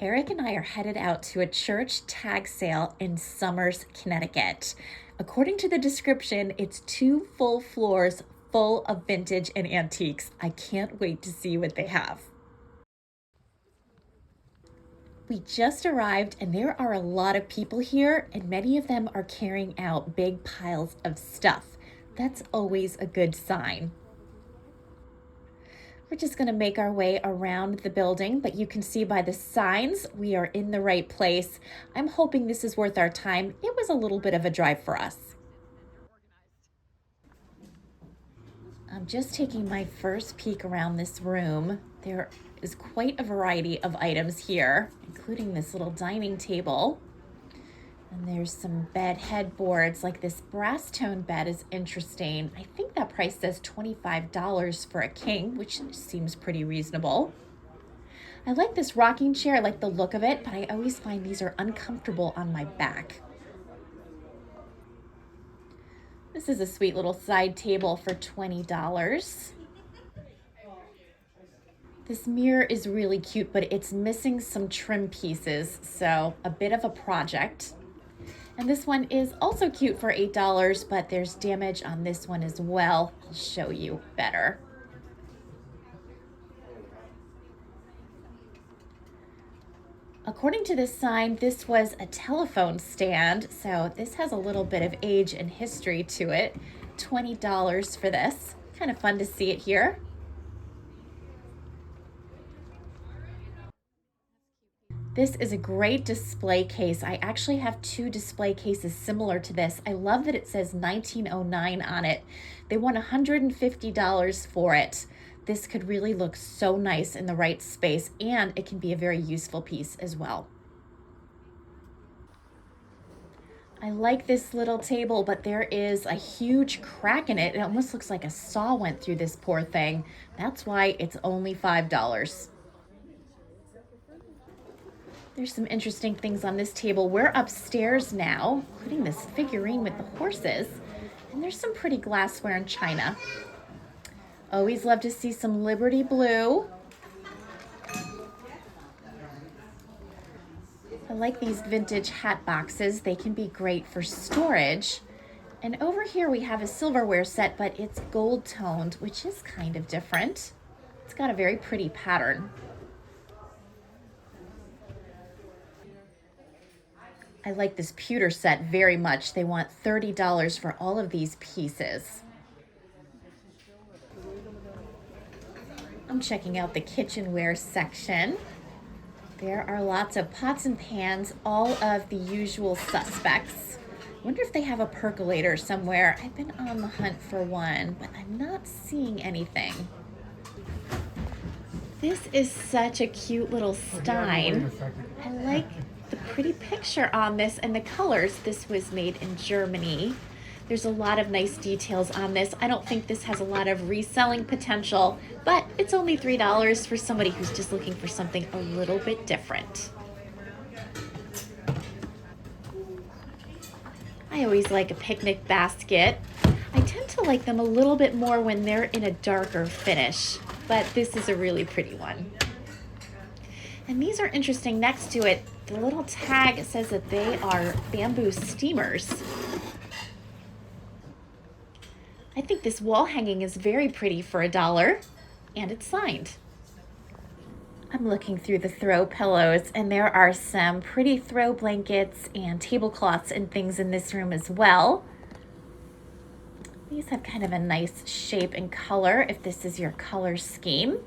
Eric and I are headed out to a church tag sale in Somers, Connecticut. According to the description, it's 2 full floors full of vintage and antiques. I can't wait to see what they have. We just arrived and there are a lot of people here, and many of them are carrying out big piles of stuff. That's always a good sign. We're just going to make our way around the building, but you can see by the signs we are in the right place. I'm hoping this is worth our time. It was a little bit of a drive for us. I'm just taking my first peek around this room. There is quite a variety of items here, including this little dining table. And there's some bed headboards, like this brass tone bed is interesting. I think that price says $25 for a king, which seems pretty reasonable. I like this rocking chair, I like the look of it, but I always find these are uncomfortable on my back. This is a sweet little side table for $20. This mirror is really cute, but it's missing some trim pieces, so a bit of a project. And this one is also cute for $8, but there's damage on this one as well. I'll show you better. According to this sign, this was a telephone stand, so this has a little bit of age and history to it. $20 for this. Kind of fun to see it here. This is a great display case. I actually have 2 display cases similar to this. I love that it says 1909 on it. They want $150 for it. This could really look so nice in the right space, and it can be a very useful piece as well. I like this little table, but there is a huge crack in it. It almost looks like a saw went through this poor thing. That's why it's only $5. There's some interesting things on this table. We're upstairs now, including this figurine with the horses. And there's some pretty glassware and china. Always love to see some Liberty Blue. I like these vintage hat boxes. They can be great for storage. And over here we have a silverware set, but it's gold toned, which is kind of different. It's got a very pretty pattern. I like this pewter set very much. They want $30 for all of these pieces. I'm checking out the kitchenware section. There are lots of pots and pans, all of the usual suspects. I wonder if they have a percolator somewhere. I've been on the hunt for one, but I'm not seeing anything. This is such a cute little stein. I like the pretty picture on this and the colors. This was made in Germany. There's a lot of nice details on this. I don't think this has a lot of reselling potential, but it's only $3 for somebody who's just looking for something a little bit different. I always like a picnic basket. I tend to like them a little bit more when they're in a darker finish, but this is a really pretty one. And these are interesting. Next to it, the little tag says that they are bamboo steamers. I think this wall hanging is very pretty for $1, and it's signed. I'm looking through the throw pillows, and there are some pretty throw blankets and tablecloths and things in this room as well. These have kind of a nice shape and color if this is your color scheme.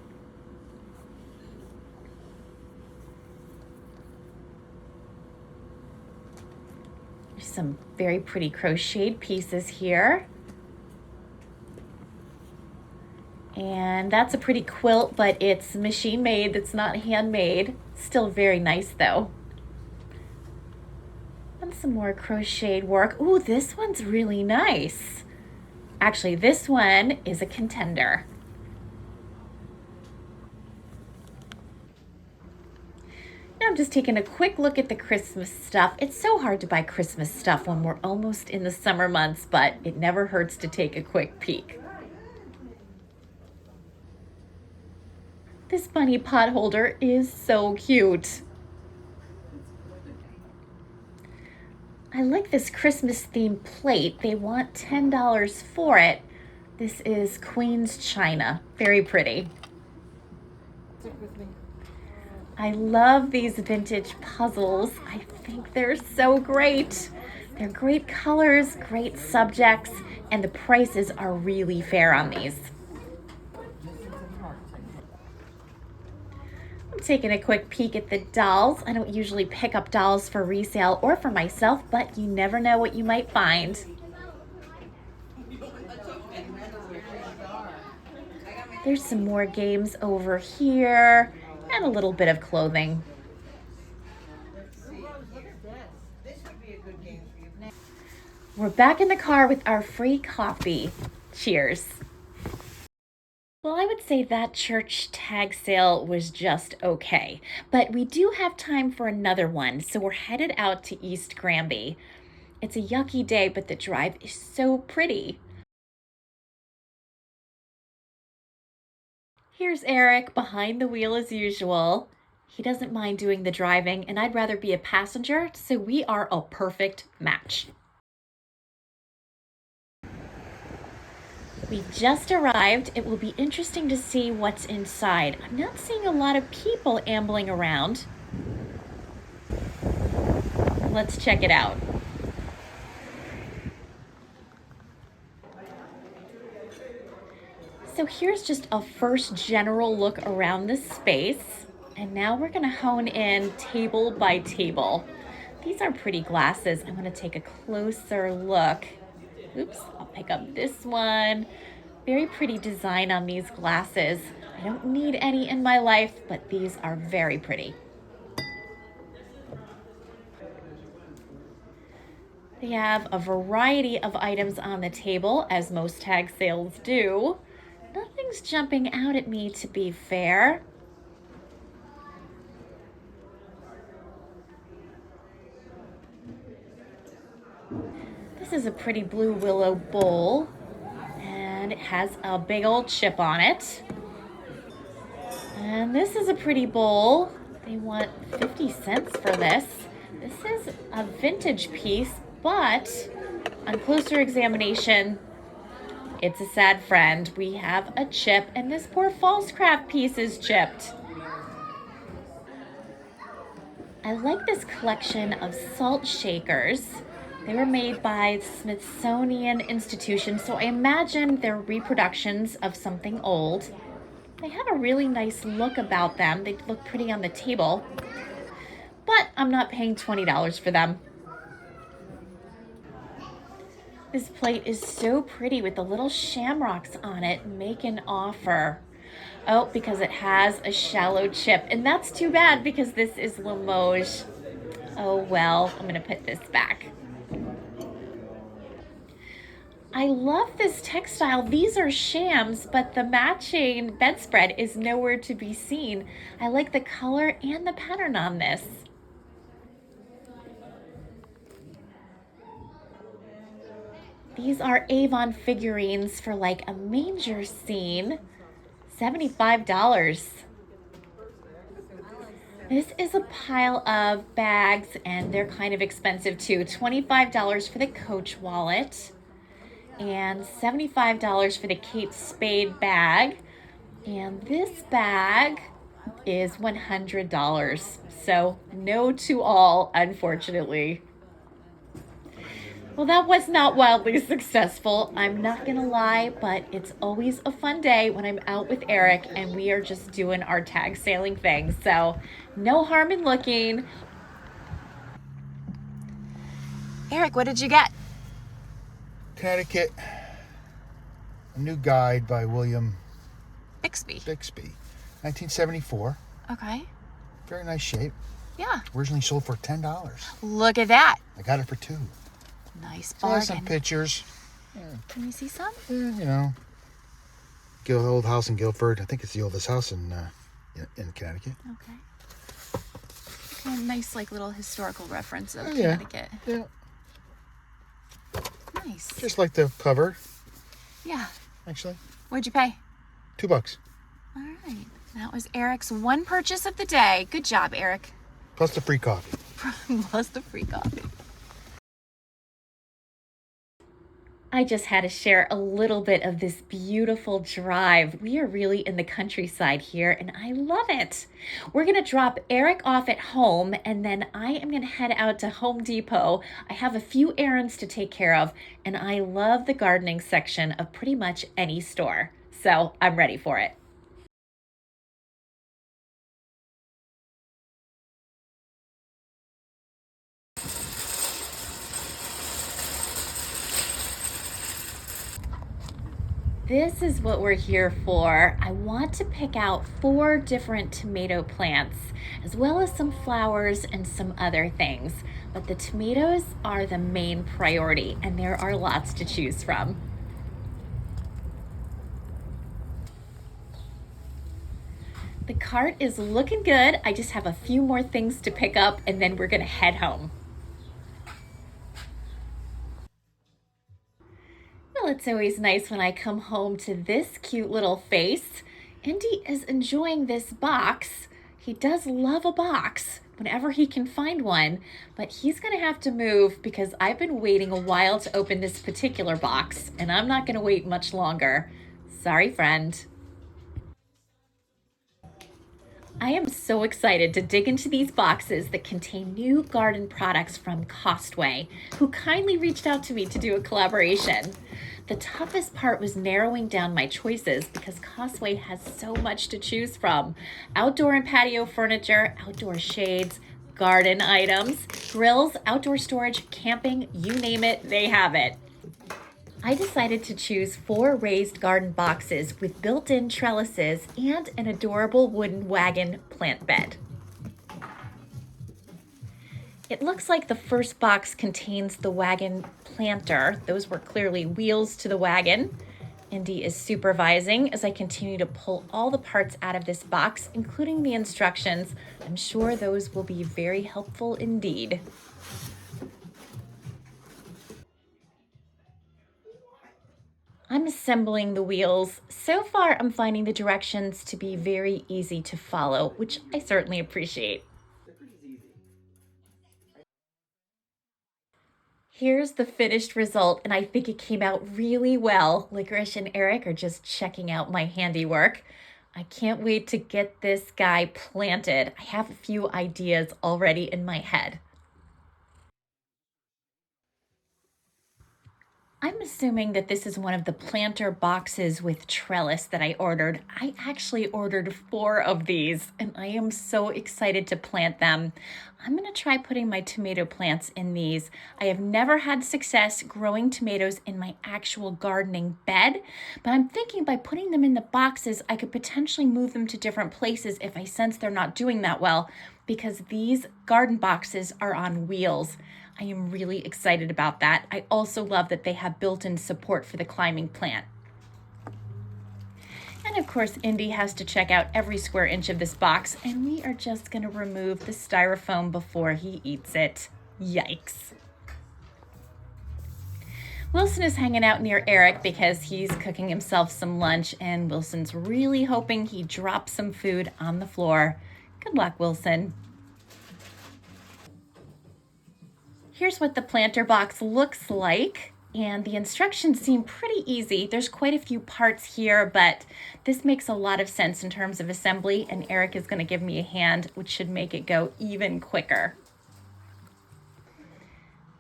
There's some very pretty crocheted pieces here. And that's a pretty quilt, but it's machine made, it's not handmade. Still very nice though. And some more crocheted work. Ooh, this one's really nice. Actually, this one is a contender. Now I'm just taking a quick look at the Christmas stuff. It's so hard to buy Christmas stuff when we're almost in the summer months, but it never hurts to take a quick peek. This bunny pot holder is so cute. I like this Christmas themed plate. They want $10 for it. This is Queen's China. Very pretty. I love these vintage puzzles. I think they're so great. They're great colors, great subjects, and the prices are really fair on these. I'm taking a quick peek at the dolls. I don't usually pick up dolls for resale or for myself, but you never know what you might find. There's some more games over here and a little bit of clothing. We're back in the car with our free coffee. Cheers. Well, I would say that church tag sale was just okay, but we do have time for another one, so we're headed out to East Granby. It's a yucky day, but the drive is so pretty. Here's Eric behind the wheel as usual. He doesn't mind doing the driving, and I'd rather be a passenger, so we are a perfect match. We just arrived. It will be interesting to see what's inside. I'm not seeing a lot of people ambling around. Let's check it out. So here's just a first general look around this space. And now we're gonna hone in table by table. These are pretty glasses. I wanna take a closer look. Oops, I'll pick up this one. Very pretty design on these glasses. I don't need any in my life, but these are very pretty. They have a variety of items on the table, as most tag sales do. Nothing's jumping out at me, to be fair. This is a pretty blue willow bowl, and it has a big old chip on it. And this is a pretty bowl. They want 50 cents for this. This is a vintage piece, but on closer examination, it's a sad friend. We have a chip, and this poor false craft piece is chipped. I like this collection of salt shakers. They were made by Smithsonian Institution, so I imagine they're reproductions of something old. They have a really nice look about them. They look pretty on the table, but I'm not paying $20 for them. This plate is so pretty with the little shamrocks on it. Make an offer. Oh, because it has a shallow chip, and that's too bad because this is Limoges. Oh well, I'm gonna put this back. I love this textile. These are shams, but the matching bedspread is nowhere to be seen. I like the color and the pattern on this. These are Avon figurines for like a manger scene. $75. This is a pile of bags, and they're kind of expensive too. $25 for the Coach wallet, and $75 for the Kate Spade bag. And this bag is $100. So no to all, unfortunately. Well, that was not wildly successful. I'm not gonna lie, but it's always a fun day when I'm out with Eric and we are just doing our tag sailing thing. So no harm in looking. Eric, what did you get? Connecticut, a new guide by William Bixby. 1974. Okay. Very nice shape. Yeah. Originally sold for $10. Look at that. I got it for $2. Nice So bargain. some pictures. Yeah. Can you see some? Yeah, old house in Guilford. I think it's the oldest house in Connecticut. Okay. A nice, like, little historical reference of Yeah. Connecticut. Yeah. Nice. Just like the cover, Yeah. actually. What'd you pay? $2. All right. That was Eric's one purchase of the day. Good job, Eric. Plus the free coffee. Plus the free coffee. I just had to share a little bit of this beautiful drive. We are really in the countryside here and I love it. We're going to drop Eric off at home and then I am going to head out to Home Depot. I have a few errands to take care of and I love the gardening section of pretty much any store. So I'm ready for it. This is what we're here for. I want to pick out 4 different tomato plants, as well as some flowers and some other things. But the tomatoes are the main priority, and there are lots to choose from. The cart is looking good. I just have a few more things to pick up, and then we're gonna head home. Well, it's always nice when I come home to this cute little face. Indy is enjoying this box. He does love a box whenever he can find one, but he's gonna have to move because I've been waiting a while to open this particular box, and I'm not gonna wait much longer. Sorry, friend. I am so excited to dig into these boxes that contain new garden products from Costway, who kindly reached out to me to do a collaboration. The toughest part was narrowing down my choices because Costway has so much to choose from. Outdoor and patio furniture, outdoor shades, garden items, grills, outdoor storage, camping, you name it, they have it. I decided to choose 4 raised garden boxes with built-in trellises and an adorable wooden wagon plant bed. It looks like the first box contains the wagon planter. Those were clearly wheels to the wagon. Indy is supervising as I continue to pull all the parts out of this box, including the instructions. I'm sure those will be very helpful indeed. I'm assembling the wheels. So far, I'm finding the directions to be very easy to follow, which I certainly appreciate. Here's the finished result, and I think it came out really well. Licorice and Eric are just checking out my handiwork. I can't wait to get this guy planted. I have a few ideas already in my head. I'm assuming that this is one of the planter boxes with trellis that I ordered. I actually ordered 4 of these and I am so excited to plant them. I'm gonna try putting my tomato plants in these. I have never had success growing tomatoes in my actual gardening bed, but I'm thinking by putting them in the boxes, I could potentially move them to different places if I sense they're not doing that well, because these garden boxes are on wheels. I am really excited about that. I also love that they have built-in support for the climbing plant. And of course, Indy has to check out every square inch of this box, and we are just gonna remove the styrofoam before he eats it. Yikes. Wilson is hanging out near Eric because he's cooking himself some lunch, and Wilson's really hoping he drops some food on the floor. Good luck, Wilson. Here's what the planter box looks like, and the instructions seem pretty easy. There's quite a few parts here, but this makes a lot of sense in terms of assembly, and Eric is going to give me a hand, which should make it go even quicker.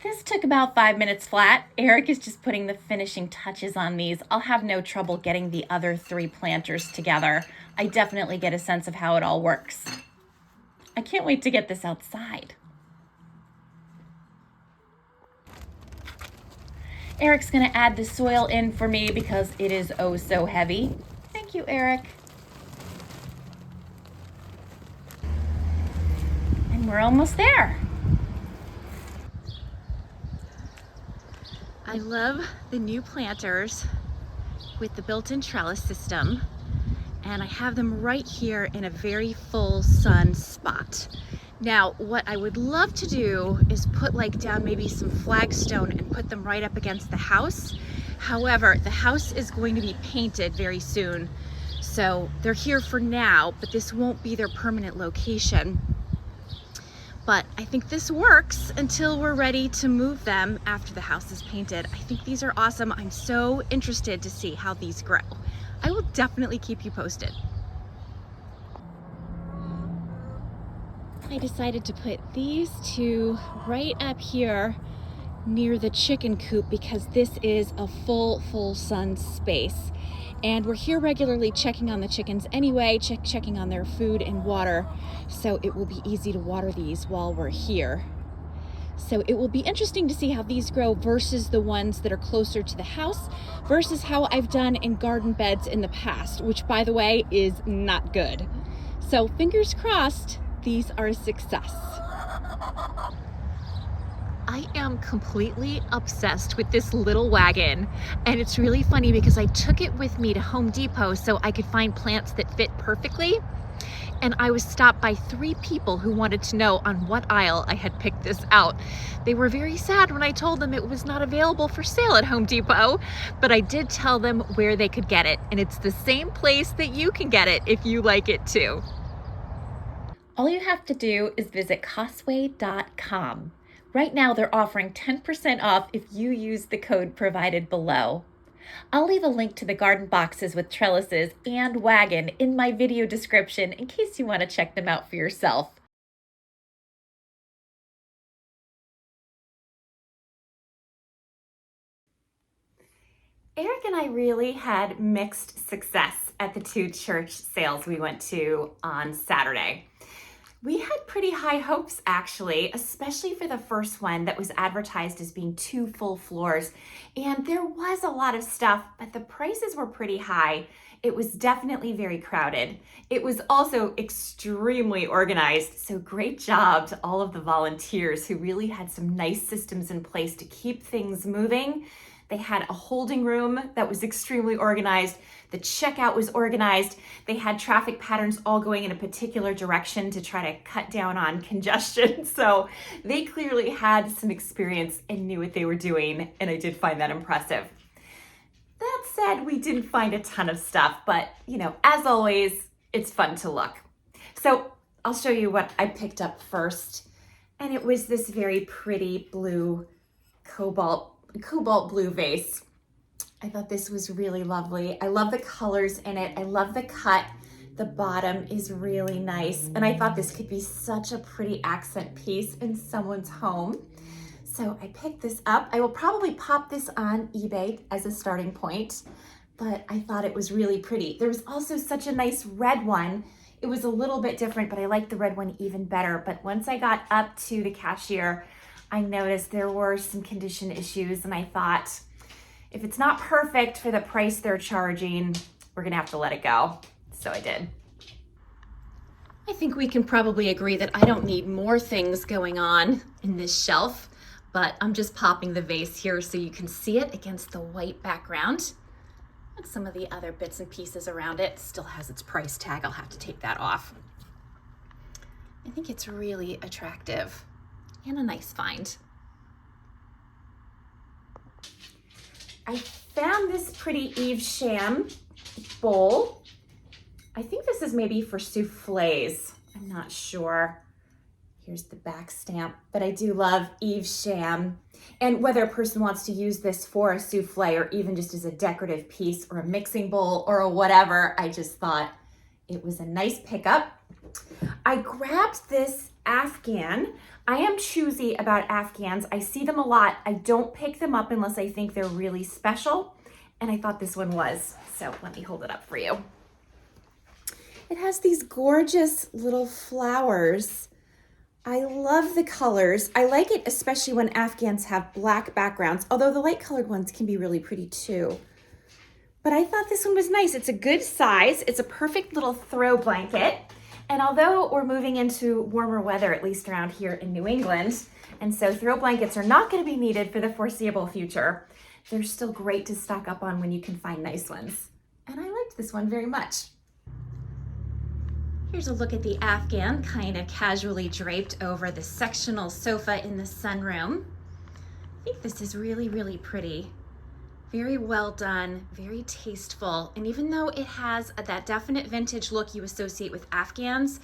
This took about 5 minutes flat. Eric is just putting the finishing touches on these. I'll have no trouble getting the other 3 planters together. I definitely get a sense of how it all works. I can't wait to get this outside. Eric's gonna add the soil in for me because it is oh so heavy. Thank you, Eric. And we're almost there. I love the new planters with the built-in trellis system, and I have them right here in a very full sun spot. Now, what I would love to do is put down maybe some flagstone and put them right up against the house. However, the house is going to be painted very soon. So they're here for now, but this won't be their permanent location. But I think this works until we're ready to move them after the house is painted. I think these are awesome. I'm so interested to see how these grow. I will definitely keep you posted. I decided to put these two right up here near the chicken coop because this is a full sun space. And we're here regularly checking on the chickens anyway, checking on their food and water. So it will be easy to water these while we're here. So it will be interesting to see how these grow versus the ones that are closer to the house versus how I've done in garden beds in the past, which by the way is not good. So fingers crossed, these are a success. I am completely obsessed with this little wagon, and it's really funny because I took it with me to Home Depot so I could find plants that fit perfectly, and I was stopped by 3 people who wanted to know on what aisle I had picked this out. They were very sad when I told them it was not available for sale at Home Depot, but I did tell them where they could get it, and it's the same place that you can get it if you like it too. All you have to do is visit Costway.com. Right now, they're offering 10% off if you use the code provided below. I'll leave a link to the garden boxes with trellises and wagon in my video description in case you want to check them out for yourself. Eric and I really had mixed success at the 2 church sales we went to on Saturday. We had pretty high hopes actually, especially for the first one that was advertised as being 2 full floors. And there was a lot of stuff, but the prices were pretty high. It was definitely very crowded. It was also extremely organized. So great job to all of the volunteers who really had some nice systems in place to keep things moving. They had a holding room that was extremely organized. The checkout was organized. They had traffic patterns all going in a particular direction to try to cut down on congestion. So they clearly had some experience and knew what they were doing, and I did find that impressive. That said, we didn't find a ton of stuff, but as always, it's fun to look. So I'll show you what I picked up first. And it was this very pretty blue cobalt blue vase. I thought this was really lovely. I love the colors in it. I love the cut. The bottom is really nice. And I thought this could be such a pretty accent piece in someone's home. So I picked this up. I will probably pop this on eBay as a starting point, but I thought it was really pretty. There was also such a nice red one. It was a little bit different, but I liked the red one even better. But once I got up to the cashier, I noticed there were some condition issues, and I thought, if it's not perfect for the price they're charging, we're gonna have to let it go. So I did. I think we can probably agree that I don't need more things going on in this shelf, but I'm just popping the vase here so you can see it against the white background. And some of the other bits and pieces around it still has its price tag. I'll have to take that off. I think it's really attractive and a nice find. I found this pretty Evesham bowl. I think this is maybe for soufflés. I'm not sure. Here's the back stamp, but I do love Evesham. And whether a person wants to use this for a souffle or even just as a decorative piece or a mixing bowl or a whatever, I just thought it was a nice pickup. I grabbed this Afghan. I am choosy about Afghans. I see them a lot. I don't pick them up unless I think they're really special. And I thought this one was. So let me hold it up for you. It has these gorgeous little flowers. I love the colors. I like it especially when Afghans have black backgrounds, although the light colored ones can be really pretty too. But I thought this one was nice. It's a good size. It's a perfect little throw blanket. And although we're moving into warmer weather, at least around here in New England, and so throw blankets are not going to be needed for the foreseeable future, they're still great to stock up on when you can find nice ones. And I liked this one very much. Here's a look at the Afghan, kind of casually draped over the sectional sofa in the sunroom. I think this is really, really pretty. Very well done, very tasteful. And even though it has that definite vintage look you associate with Afghans,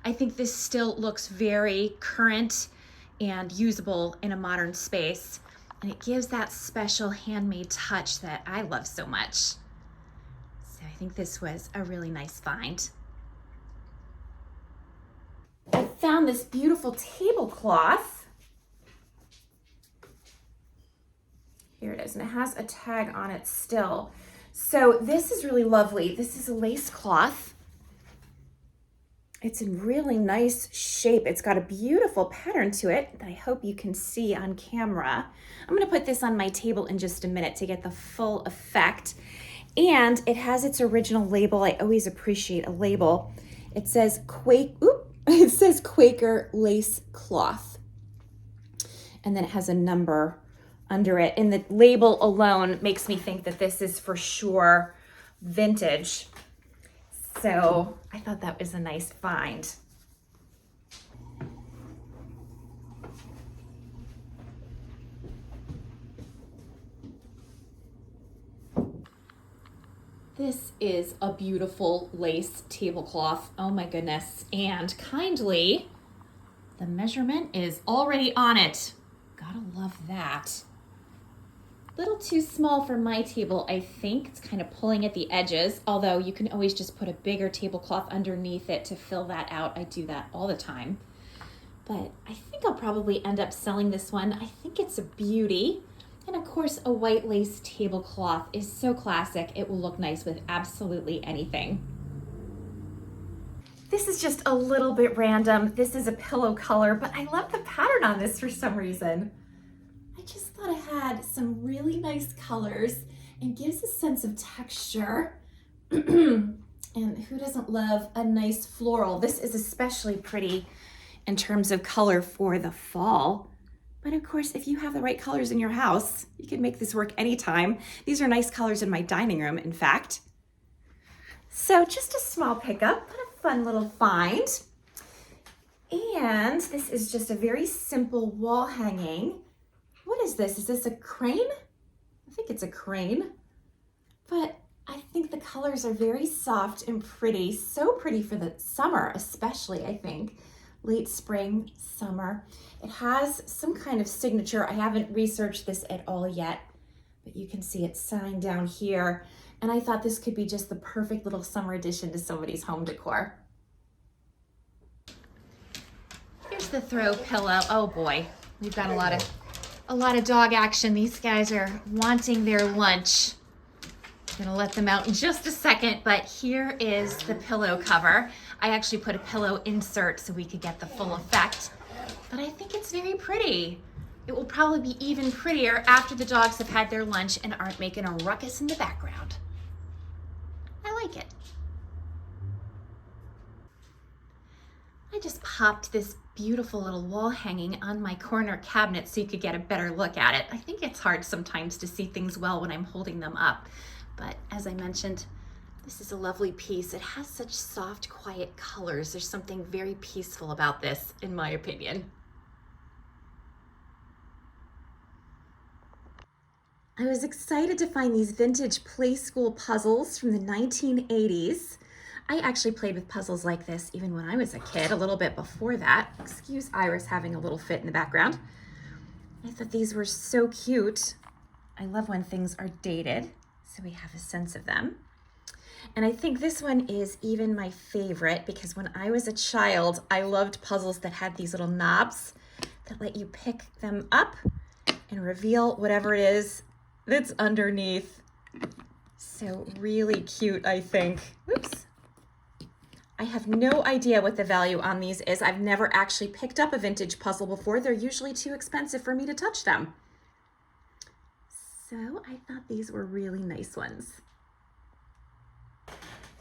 I think this still looks very current and usable in a modern space. And it gives that special handmade touch that I love so much. So I think this was a really nice find. I found this beautiful tablecloth. Here it is, and it has a tag on it still. So this is really lovely. This is a lace cloth. It's in really nice shape. It's got a beautiful pattern to it that I hope you can see on camera. I'm gonna put this on my table in just a minute to get the full effect. And it has its original label. I always appreciate a label. It says Quaker lace cloth. And then it has a number under it. And the label alone makes me think that this is for sure vintage. So I thought that was a nice find. This is a beautiful lace tablecloth. Oh my goodness. And kindly, the measurement is already on it. Gotta love that. Little too small for my table, I think. It's kind of pulling at the edges, although you can always just put a bigger tablecloth underneath it to fill that out. I do that all the time. But I think I'll probably end up selling this one. I think it's a beauty. And of course, a white lace tablecloth is so classic. It will look nice with absolutely anything. This is just a little bit random. This is a pillow color, but I love the pattern on this for some reason. I just thought it had some really nice colors and gives a sense of texture. And who doesn't love a nice floral? This is especially pretty in terms of color for the fall. But of course, if you have the right colors in your house, you can make this work anytime. These are nice colors in my dining room, in fact. So just a small pickup, but a fun little find. And this is just a very simple wall hanging. What is this? Is this a crane? I think it's a crane. But I think the colors are very soft and pretty. So pretty for the summer, especially, I think. Late spring, summer. It has some kind of signature. I haven't researched this at all yet, but you can see it signed down here. And I thought this could be just the perfect little summer addition to somebody's home decor. Here's the throw pillow. Oh boy, we've got a lot of dog action. These guys are wanting their lunch. I'm gonna let them out in just a second, but here is the pillow cover. I actually put a pillow insert so we could get the full effect, but I think it's very pretty. It will probably be even prettier after the dogs have had their lunch and aren't making a ruckus in the background. I like it. I just popped this beautiful little wall hanging on my corner cabinet so you could get a better look at it. I think it's hard sometimes to see things well when I'm holding them up, but as I mentioned, this is a lovely piece. It has such soft, quiet colors. There's something very peaceful about this, in my opinion. I was excited to find these vintage play school puzzles from the 1980s. I actually played with puzzles like this even when I was a kid, a little bit before that. Excuse Iris having a little fit in the background. I thought these were so cute. I love when things are dated, so we have a sense of them. And I think this one is even my favorite because when I was a child, I loved puzzles that had these little knobs that let you pick them up and reveal whatever it is that's underneath. So really cute, I think. Oops. I have no idea what the value on these is. I've never actually picked up a vintage puzzle before. They're usually too expensive for me to touch them. So I thought these were really nice ones.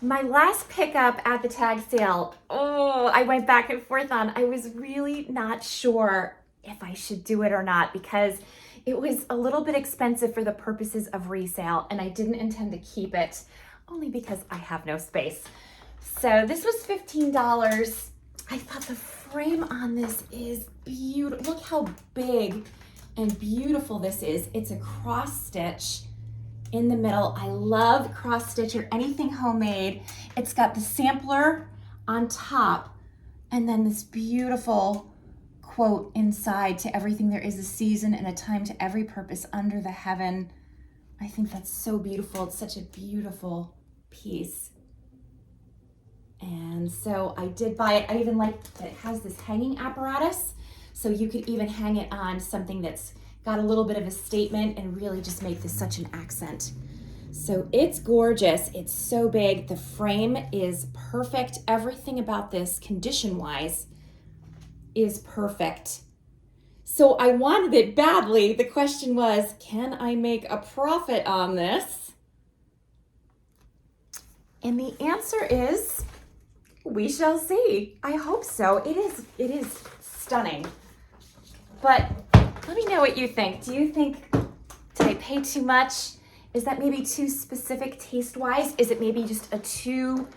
My last pickup at the tag sale, I went back and forth on. I was really not sure if I should do it or not because it was a little bit expensive for the purposes of resale and I didn't intend to keep it only because I have no space. So this was $15. I thought the frame on this is beautiful. Look how big and beautiful this is. It's a cross stitch in the middle. I love cross stitch or anything homemade. It's got the sampler on top And then this beautiful quote inside: to everything there is a season and a time to every purpose under the heaven. I think that's so beautiful. It's such a beautiful piece. And so I did buy it. I even like that it has this hanging apparatus. So you could even hang it on something that's got a little bit of a statement and really just make this such an accent. So it's gorgeous. It's so big. The frame is perfect. Everything about this, condition-wise, is perfect. So I wanted it badly. The question was, can I make a profit on this? And the answer is, we shall see. I hope so. It is stunning. But let me know what you think. Do you think, did I pay too much? Is that maybe too specific taste-wise? Is it maybe just a too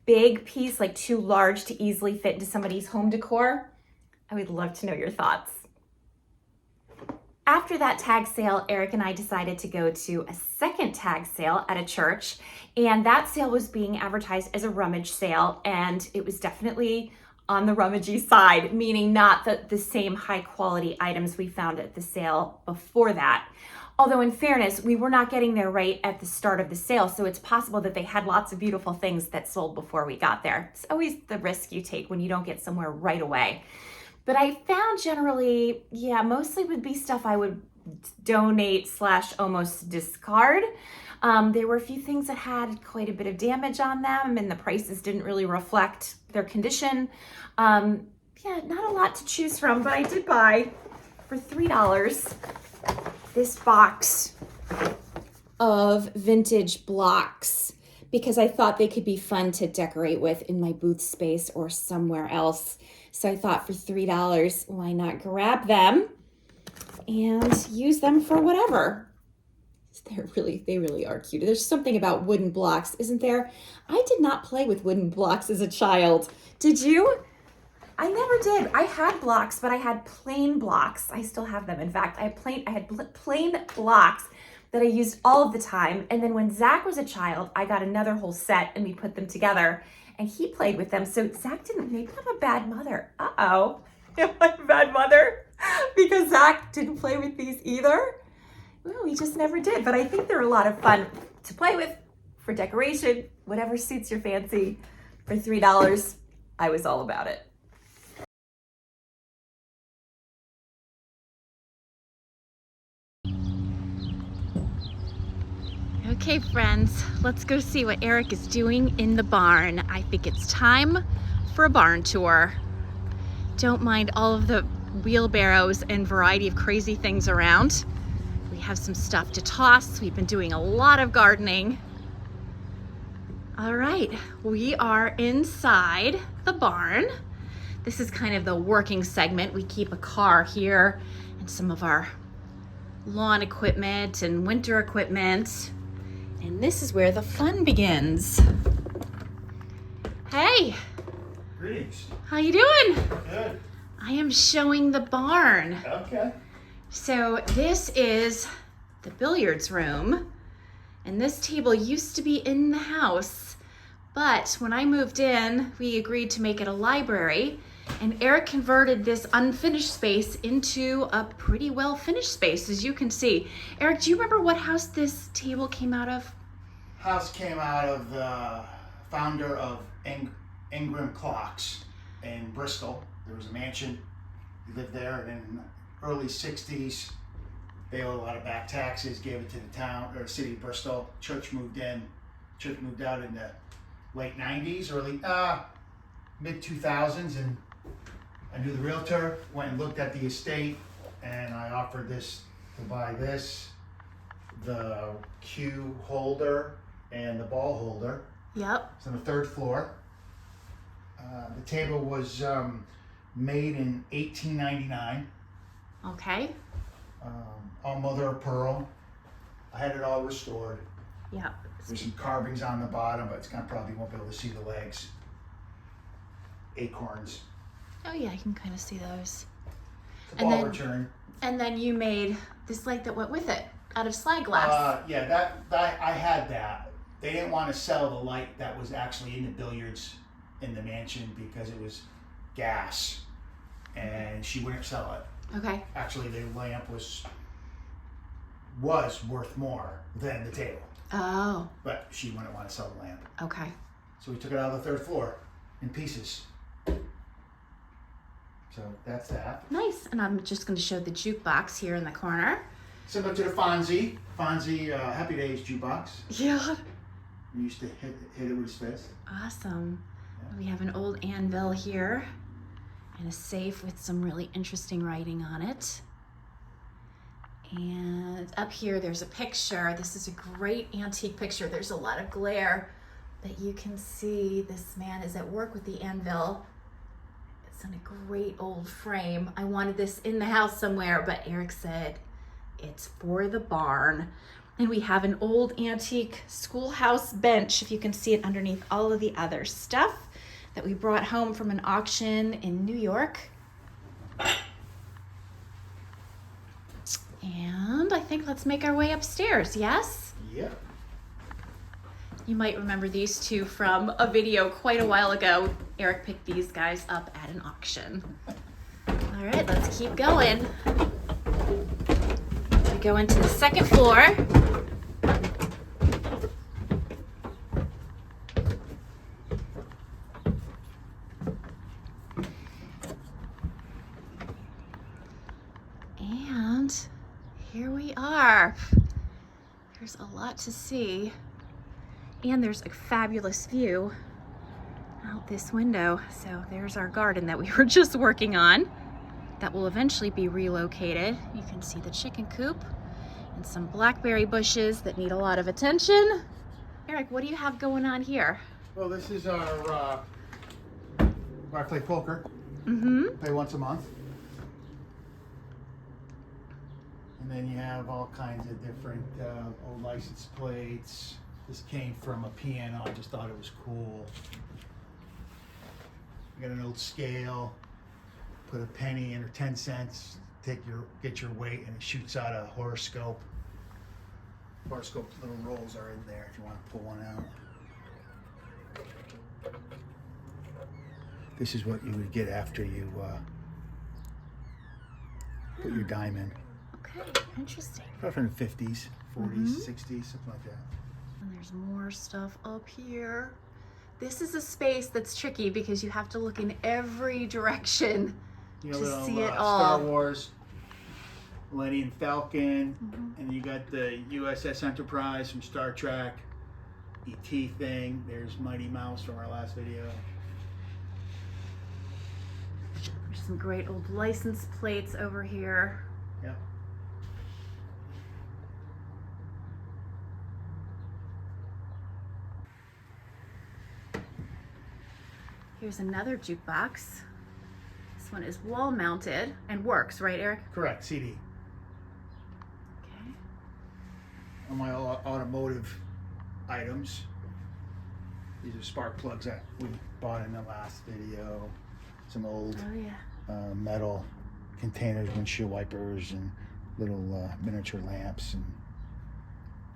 big piece, like too large to easily fit into somebody's home decor? I would love to know your thoughts. After that tag sale, Eric and I decided to go to a second tag sale at a church, and that sale was being advertised as a rummage sale, and it was definitely on the rummagey side, meaning not the same high quality items we found at the sale before that. Although in fairness, we were not getting there right at the start of the sale, so it's possible that they had lots of beautiful things that sold before we got there. It's always the risk you take when you don't get somewhere right away. But I found generally, mostly would be stuff I would donate / almost discard. There were a few things that had quite a bit of damage on them, and the prices didn't really reflect their condition. Not a lot to choose from, but I did buy for $3 this box of vintage blocks because I thought they could be fun to decorate with in my booth space or somewhere else. So I thought for $3, why not grab them and use them for whatever. They really are cute. There's something about wooden blocks, isn't there? I did not play with wooden blocks as a child. Did you? I never did. I had blocks, but I had plain blocks. I still have them. In fact, I had plain blocks that I used all of the time. And then when Zach was a child, I got another whole set and we put them together and he played with them. So Zach maybe I'm a bad mother. Uh-oh. Am I a bad mother? Because Zach didn't play with these either? Well, he just never did. But I think they're a lot of fun to play with for decoration, whatever suits your fancy. For $3, I was all about it. Okay, friends, let's go see what Eric is doing in the barn. I think it's time for a barn tour. Don't mind all of the wheelbarrows and variety of crazy things around. We have some stuff to toss. We've been doing a lot of gardening. All right, we are inside the barn. This is kind of the working segment. We keep a car here and some of our lawn equipment and winter equipment. And this is where the fun begins. Hey. Greetings. How you doing? Good. I am showing the barn. Okay. So this is the billiards room. And this table used to be in the house. But when I moved in, we agreed to make it a library. And Eric converted this unfinished space into a pretty well finished space, as you can see. Eric, do you remember what house this table came out of? House came out of the founder of England Clocks in Bristol. There was a mansion. He lived there, and in the early 60s, they owed a lot of back taxes, gave it to the town or city of Bristol. Church moved in. Church moved out in the late 90s, early mid 2000s, and I knew the realtor, went and looked at the estate, and I offered this to buy this, the cue holder and the ball holder. Yep. It's on the third floor. The table was made in 1899. Okay. All mother of pearl. I had it all restored. Yep. There's some carvings on the bottom, but it's probably won't be able to see the legs. Acorns. Oh yeah, I can kind of see those. It's a ball return. And then you made this light that went with it out of slide glass. Yeah, that I had that. They didn't want to sell the light that was actually in the billiards in the mansion because it was gas, and she wouldn't sell it. Okay. Actually, the lamp was worth more than the table, Oh, but she wouldn't want to sell the lamp. okay. So we took it out of the 3rd floor in pieces. So that's that. Nice. And I'm just going to show the jukebox here in the corner. Similar to the Fonzie Happy Days jukebox. Yeah. We used to hit it with his fist. Awesome. Yeah. We have an old anvil here and a safe with some really interesting writing on it. And up here there's a picture. This is a great antique picture. There's a lot of glare, but you can see this man is at work with the anvil. It's in a great old frame. I wanted this in the house somewhere, but Eric said it's for the barn. And we have an old antique schoolhouse bench, if you can see it underneath all of the other stuff that we brought home from an auction in New York. And I think let's make our way upstairs, yes? Yep. You might remember these two from a video quite a while ago. Eric picked these guys up at an auction. All right, let's keep going. We go into the 2nd floor. And here we are. There's a lot to see. And there's a fabulous view out this window. So there's our garden that we were just working on that will eventually be relocated. You can see the chicken coop and some blackberry bushes that need a lot of attention. Eric, what do you have going on here? Well, this is our I play poker. Play once a month. And then you have all kinds of different old license plates. This came from a piano. I just thought it was cool. You got an old scale. Put a penny in or 10 cents. Get your weight, and it shoots out a horoscope. Horoscope little rolls are in there if you want to pull one out. This is what you would get after you put your dime in. Okay, interesting. Probably from the 50s, 40s, 60s, something like that. And there's more stuff up here. This is a space that's tricky because you have to look in every direction You to see it Star all. Wars, Millennium Falcon, and you got the USS Enterprise from Star Trek, ET thing. There's Mighty Mouse from our last video. There's some great old license plates over here. Yep. Here's another jukebox. This one is wall mounted and works, right, Eric? Correct, CD. Okay. On my automotive items, these are spark plugs that we bought in the last video. Some old Oh yeah. metal containers, windshield wipers, and little miniature lamps, and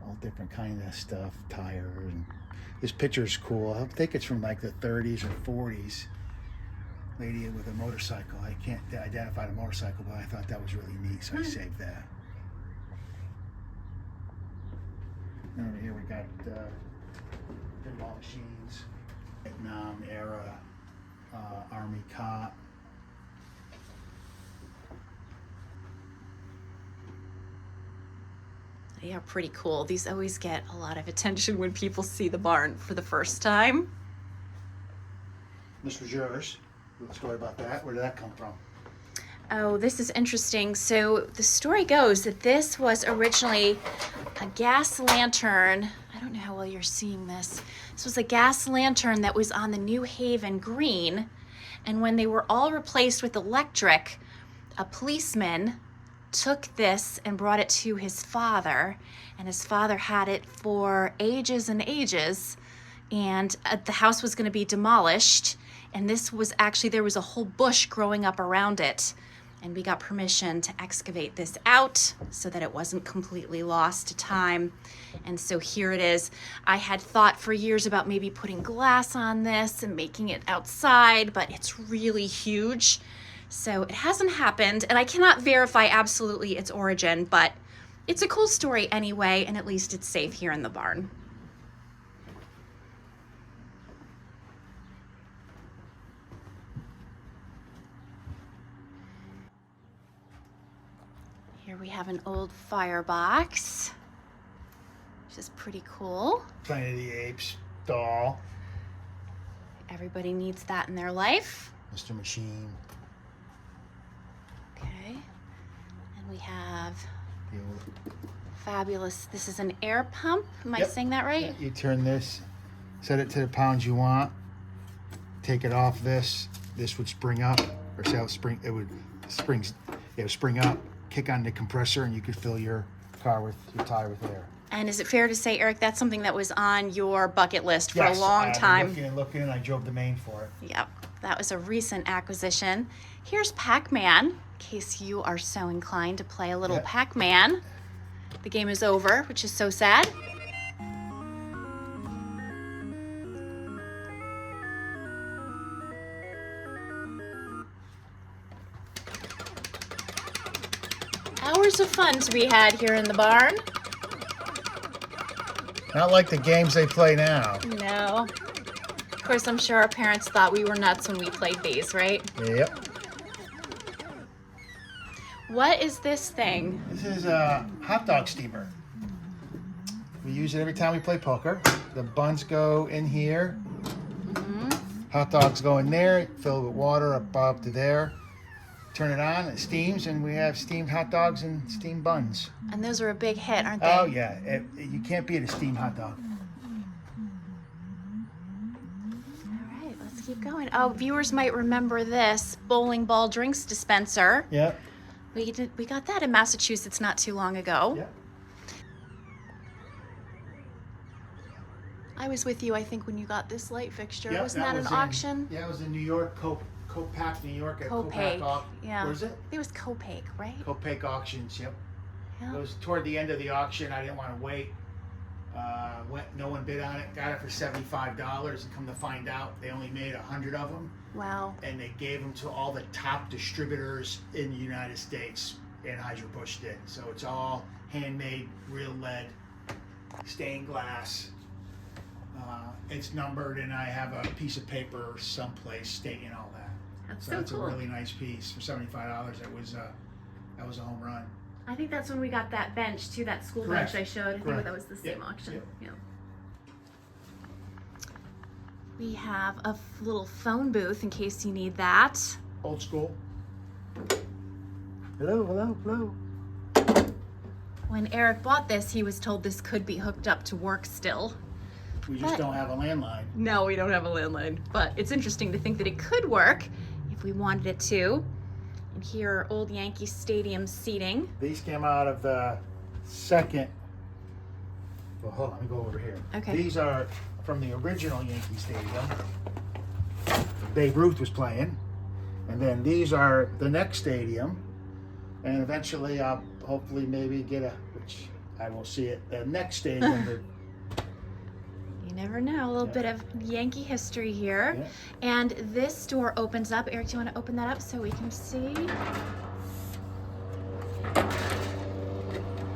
all different kind of stuff, tires. And this picture is cool. I think it's from like the 30s or 40s. Lady with a motorcycle. I can't identify the motorcycle, but I thought that was really neat, so I saved that. And over here we got pinball machines, Vietnam era Army cot. They are pretty cool. These always get a lot of attention when people see the barn for the first time. This was yours. Little story about that. Where did that come from? Oh, this is interesting. So the story goes that this was originally a gas lantern. I don't know how well you're seeing this. This was a gas lantern that was on the New Haven Green. And when they were all replaced with electric, a policeman took this and brought it to his father. And his father had it for ages and ages. And the house was going to be demolished. And this was actually, there was a whole bush growing up around it. And we got permission to excavate this out so that it wasn't completely lost to time. And so here it is. I had thought for years about maybe putting glass on this and making it outside, but it's really huge. So it hasn't happened, and I cannot verify absolutely its origin, but it's a cool story anyway, and at least it's safe here in the barn. Here we have an old firebox, which is pretty cool. Planet of the Apes doll. Everybody needs that in their life. Mr. Machine. Okay. And we have The old... fabulous, this is an air pump. Am I Yep. saying that right? Yeah, you turn this, set it to the pounds you want, take it off this would spring up, or say it would spring up, kick on the compressor, and you could fill your tire with air. And is it fair to say, Eric, that's something that was on your bucket list for Yes, a long time? I've been looking, I drove the Maine for it. Yep, that was a recent acquisition. Here's Pac-Man, in case you are so inclined to play a little Yep. Pac-Man. The game is over, which is so sad. Hours of fun to be had here in the barn. Not like the games they play now. No. Of course, I'm sure our parents thought we were nuts when we played these, right? Yep. What is this thing? This is a hot dog steamer. We use it every time we play poker. The buns go in here. Hot dogs go in there, fill it with water up to there. Turn it on, it steams, and we have steamed hot dogs and steamed buns. And those are a big hit, aren't they? Oh yeah, you can't beat a steamed hot dog. All right, let's keep going. Oh, viewers might remember this bowling ball drinks dispenser. Yeah. We got that in Massachusetts not too long ago. Yeah. I was with you, I think, when you got this light fixture. Yep, Wasn't that an was auction? Yeah, it was in New York, Copac, New York at Copac. Copac. Yeah. What is it? It was Copac, right? Copac auctions. Yep. Yeah. It was toward the end of the auction. I didn't want to wait. No one bid on it. Got it for $75, and come to find out, they only made 100 of them, Wow. and they gave them to all the top distributors in the United States. Anheuser-Busch did. So it's all handmade, real lead, stained glass. It's numbered, and I have a piece of paper someplace stating all that. That's So so it's cool. a really nice piece for $75. That was a home run. I think that's when we got that bench too, that school Correct. bench I showed. I think Correct. that was the same Yep. auction. Yep. Yeah. We have a little phone booth in case you need that. Old school. Hello, hello, hello. When Eric bought this, he was told this could be hooked up to work still. We just But- don't have a landline. No, we don't have a landline, but it's interesting to think that it could work if we wanted it to. And here are old Yankee Stadium seating. These came out of the second. Well, hold on, let me go over here. Okay. These are from the original Yankee Stadium. Babe Ruth was playing. And then these are the next stadium. And eventually I'll hopefully maybe get which I will see it, the next stadium. You never know, a little Yeah. bit of Yankee history here. Yeah. And this door opens up. Eric, do you want to open that up so we can see?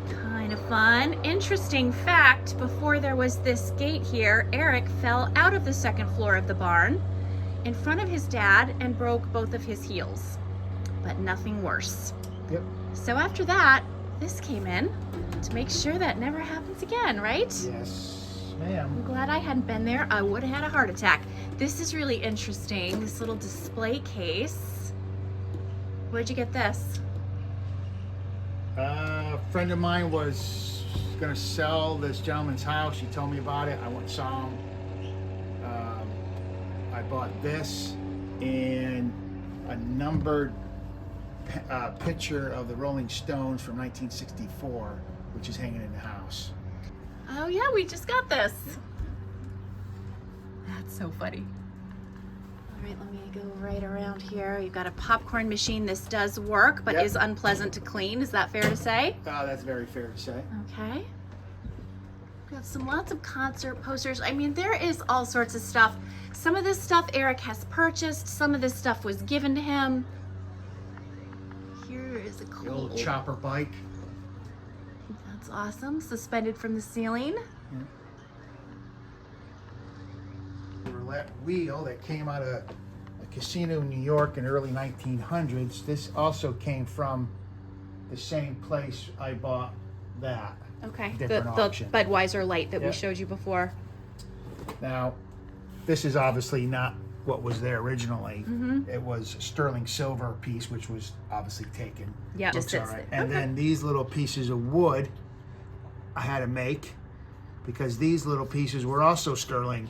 Kind of fun. Interesting fact, before there was this gate here, Eric fell out of the second floor of the barn in front of his dad and broke both of his heels, but nothing worse. Yep. So after that, this came in to make sure that never happens again, right? Yes, ma'am. I'm glad I hadn't been there. I would have had a heart attack. This is really interesting, this little display case. Where'd you get this? A friend of mine was going to sell this gentleman's house. He told me about it. I went and saw him. I bought this and a numbered picture of the Rolling Stones from 1964, which is hanging in the house. Oh yeah, we just got this. That's so funny. All right, let me go right around here. You've got a popcorn machine. This does work, but Yep. is unpleasant to clean. Is that fair to say? That's very fair to say. Okay. We've got lots of concert posters. I mean, there is all sorts of stuff. Some of this stuff Eric has purchased. Some of this stuff was given to him. Here is a The cool old chopper bike. That's awesome. Suspended from the ceiling. Roulette wheel that came out of a casino in New York in the early 1900s. This also came from the same place I bought that. Okay. Different The auction. Budweiser light that we Yep. showed you before. Now, this is obviously not what was there originally. Mm-hmm. It was a sterling silver piece, which was obviously taken. Yeah, Looks just sits all right. there. And Okay. then these little pieces of wood I had to make because these little pieces were also sterling.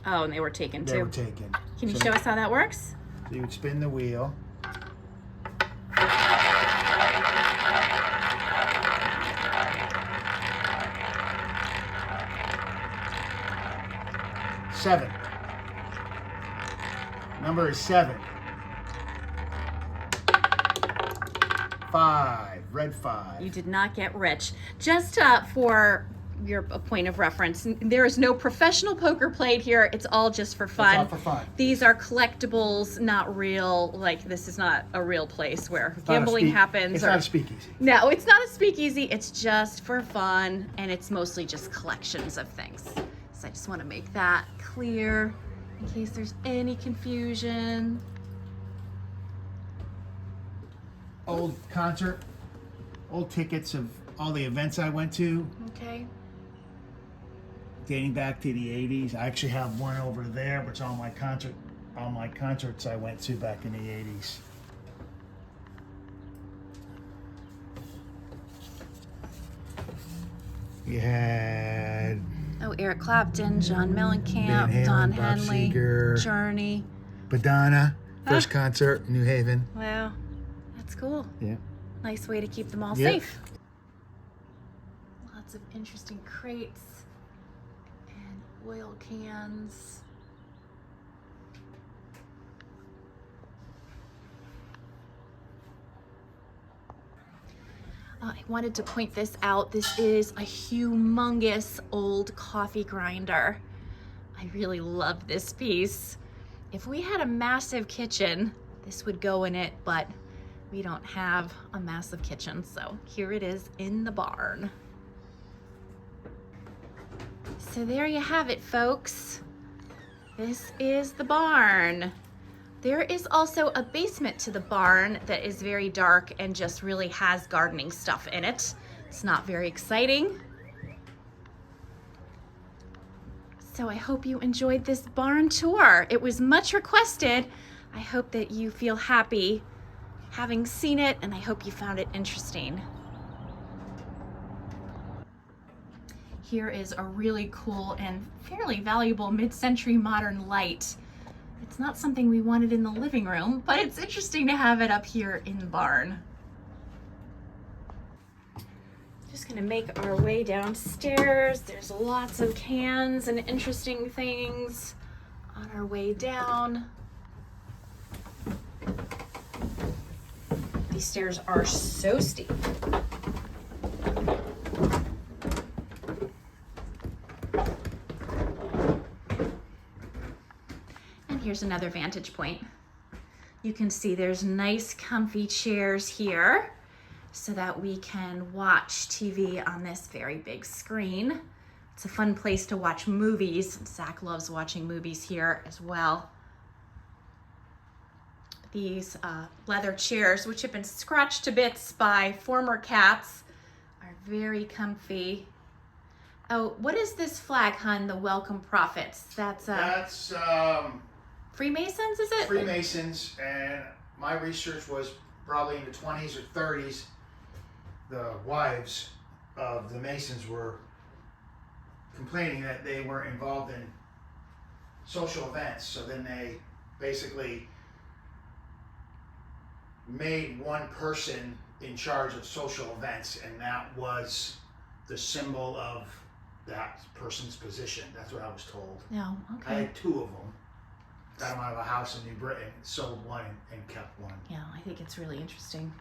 Oh, and they were taken They too. were taken. Can you So show us how that works? you would spin the wheel. Seven. Number is 7. 5. Red 5. You did not get rich. Just for your point of reference, there is no professional poker played here. It's all just for fun. all for fun. These are collectibles, not real. Like, this is not a real place where It's not a gambling happens. It's or, not a speakeasy. No, it's not a speakeasy. It's just for fun, and it's mostly just collections of things. So I just want to make that clear in case there's any confusion. Old tickets of all the events I went to, Okay. dating back to the 80s. I actually have one over there, but it's all my concerts I went to back in the 80s. You had Oh, Eric Clapton, John Mellencamp, Van Halen, Don Bob Henley, Seger. Journey. Madonna, first concert in New Haven. Wow, that's cool. Yeah. Nice way to keep them all Yep. safe. Lots of interesting crates and oil cans. I wanted to point this out. This is a humongous old coffee grinder. I really love this piece. If we had a massive kitchen, this would go in it, but we don't have a massive kitchen, so here it is in the barn. So there you have it, folks. This is the barn. There is also a basement to the barn that is very dark and just really has gardening stuff in it. It's not very exciting. So I hope you enjoyed this barn tour. It was much requested. I hope that you feel happy having seen it, and I hope you found it interesting. Here is a really cool and fairly valuable mid-century modern light. It's not something we wanted in the living room, but it's interesting to have it up here in the barn. Just gonna make our way downstairs. There's lots of cans and interesting things on our way down. These stairs are so steep. And here's another vantage point. You can see there's nice comfy chairs here so that we can watch TV on this very big screen. It's a fun place to watch movies. Zach loves watching movies here as well. These leather chairs, which have been scratched to bits by former cats, are very comfy. Oh, what is this flag, hun? The Welcome Prophets. That's Freemasons, is it? Freemasons, and my research was probably in the 20s or 30s. The wives of the Masons were complaining that they were involved in social events, so then they basically made one person in charge of social events, and that was the symbol of that person's position. That's what I was told. No, I okay. had 2 of them. got them out of a house in New Britain, sold one and kept one. Yeah, I think it's really interesting.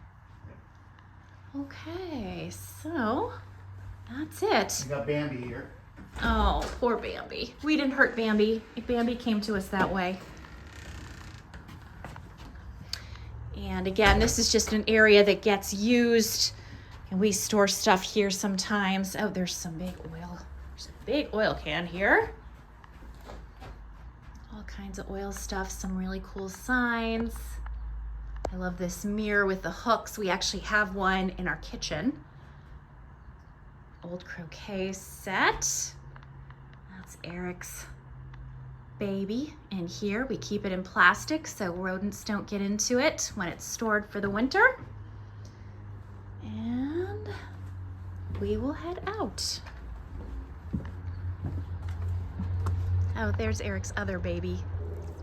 Okay, so that's it. We got Bambi here. Oh, poor Bambi. We didn't hurt Bambi. Bambi came to us that way. And again, this is just an area that gets used, and we store stuff here sometimes. Oh, there's some big oil. There's a big oil can here. All kinds of oil stuff, some really cool signs. I love this mirror with the hooks. We actually have one in our kitchen. Old croquet set. That's Eric's baby. And here we keep it in plastic so rodents don't get into it when it's stored for the winter. And we will head out. Oh, there's Eric's other baby.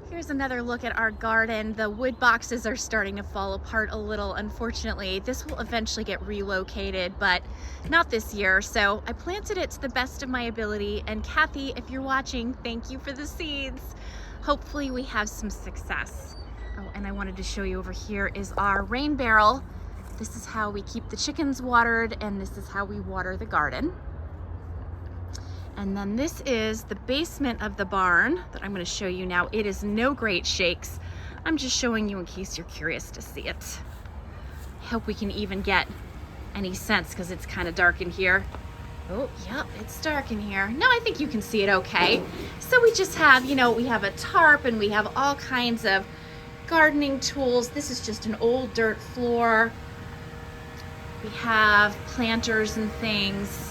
Here's another look at our garden. The wood boxes are starting to fall apart a little, unfortunately. This will eventually get relocated, but not this year. So I planted it to the best of my ability. And Kathy, if you're watching, thank you for the seeds. Hopefully we have some success. Oh, and I wanted to show you over here is our rain barrel. This is how we keep the chickens watered, and this is how we water the garden. And then this is the basement of the barn that I'm going to show you now. It is no great shakes. I'm just showing you in case you're curious to see it. I hope we can even get any sense because it's kind of dark in here. Oh, yep, it's dark in here. No, I think you can see it okay. So we just have, you know, we have a tarp and we have all kinds of gardening tools. This is just an old dirt floor. We have planters and things.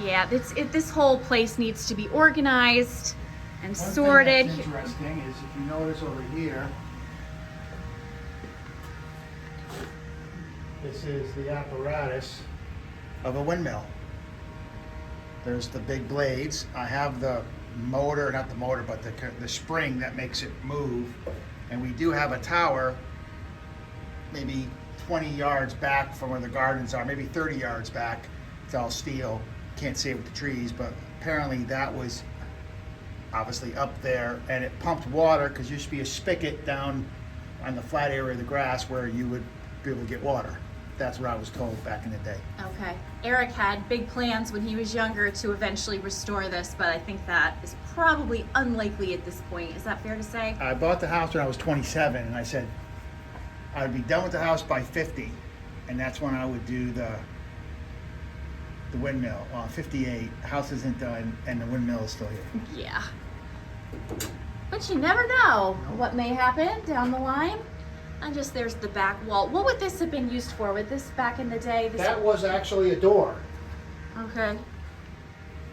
Yeah, this whole place needs to be organized and sorted. One thing that's interesting is if you notice over here, this is the apparatus of a windmill. There's the big blades. I have the motor, not the motor, but the spring that makes it move. And we do have a tower, maybe 20 yards back from where the gardens are, maybe 30 yards back. It's all steel. Can't see it with the trees, but apparently that was obviously up there, and it pumped water because there used to be a spigot down on the flat area of the grass where you would be able to get water. That's what I was told back in the day. Okay. Eric had big plans when he was younger to eventually restore this, but I think that is probably unlikely at this point. Is that fair to say? I bought the house when I was 27, and I said I'd be done with the house by 50, and that's when I would do the windmill. Well, 58, house isn't done, and the windmill is still here. Yeah. But you never know what may happen down the line. And just there's the back wall. What would this have been used for? Would this back in the day? That was actually a door. Okay.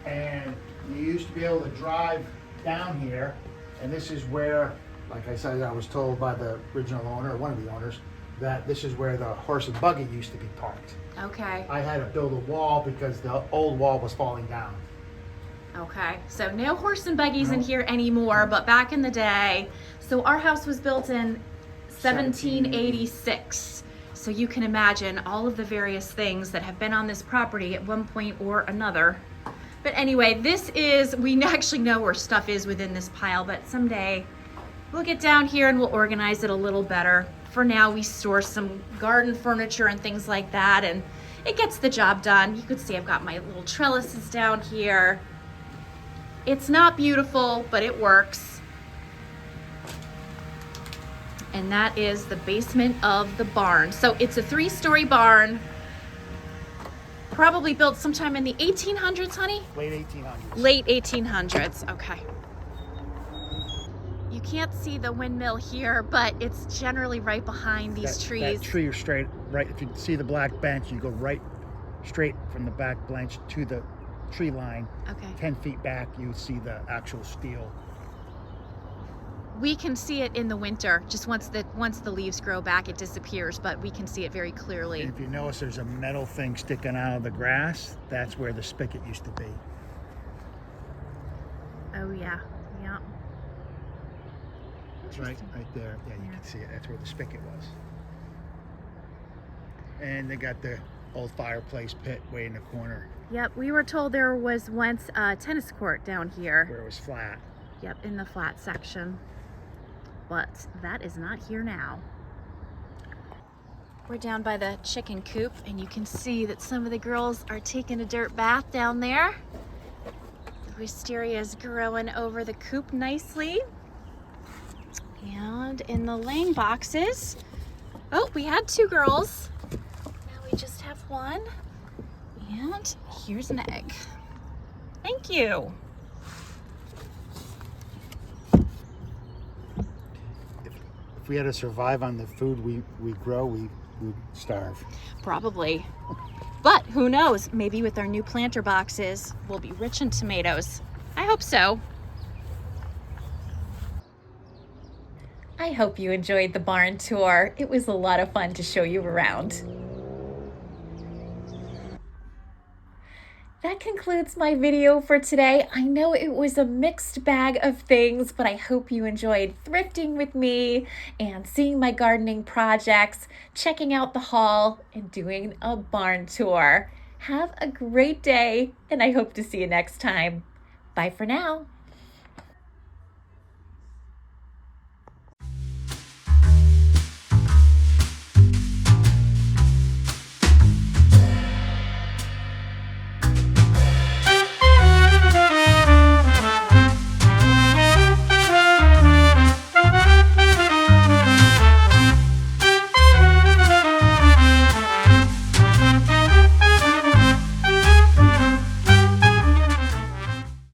And you used to be able to drive down here, and this is where, like I said, I was told by the original owner, or one of the owners, that this is where the horse and buggy used to be parked. Okay. I had to build a wall because the old wall was falling down. Okay. So no horse and buggies in here anymore, but back in the day. So our house was built in 1786. So you can imagine all of the various things that have been on this property at one point or another. But anyway, this is, we actually know where stuff is within this pile, but someday we'll get down here and we'll organize it a little better. For now, we store some garden furniture and things like that, and it gets the job done. You could see I've got my little trellises down here. It's not beautiful, but it works. And that is the basement of the barn. So it's a 3-story barn, probably built sometime in the 1800s, honey? Late 1800s. Late 1800s, okay. You can't see the windmill here, but it's generally right behind these trees. That tree is straight, right, if you see the black bench, you go right straight from the back bench to the tree line. Okay. 10 feet back, you see the actual steel. We can see it in the winter. Just once the leaves grow back, it disappears, but we can see it very clearly. And if you notice, there's a metal thing sticking out of the grass. That's where the spigot used to be. Oh yeah, yeah. Right there. Yeah, you can see it. That's where the spigot was. And they got the old fireplace pit way in the corner Yep, we were told there was once a tennis court down here. where it was flat. Yep, in the flat section. But that is not here now. We're down by the chicken coop, and you can see that some of the girls are taking a dirt bath down there. The wisteria is growing over the coop nicely. And in the laying boxes, oh, we had 2 girls. Now we just have 1. And here's an egg. Thank you. If we had to survive on the food we grow, we would starve. Probably. But who knows? Maybe with our new planter boxes, we'll be rich in tomatoes. I hope so. I hope you enjoyed the barn tour. It was a lot of fun to show you around. That concludes my video for today. I know it was a mixed bag of things, but I hope you enjoyed thrifting with me and seeing my gardening projects, checking out the haul, and doing a barn tour. Have a great day, and I hope to see you next time. Bye for now.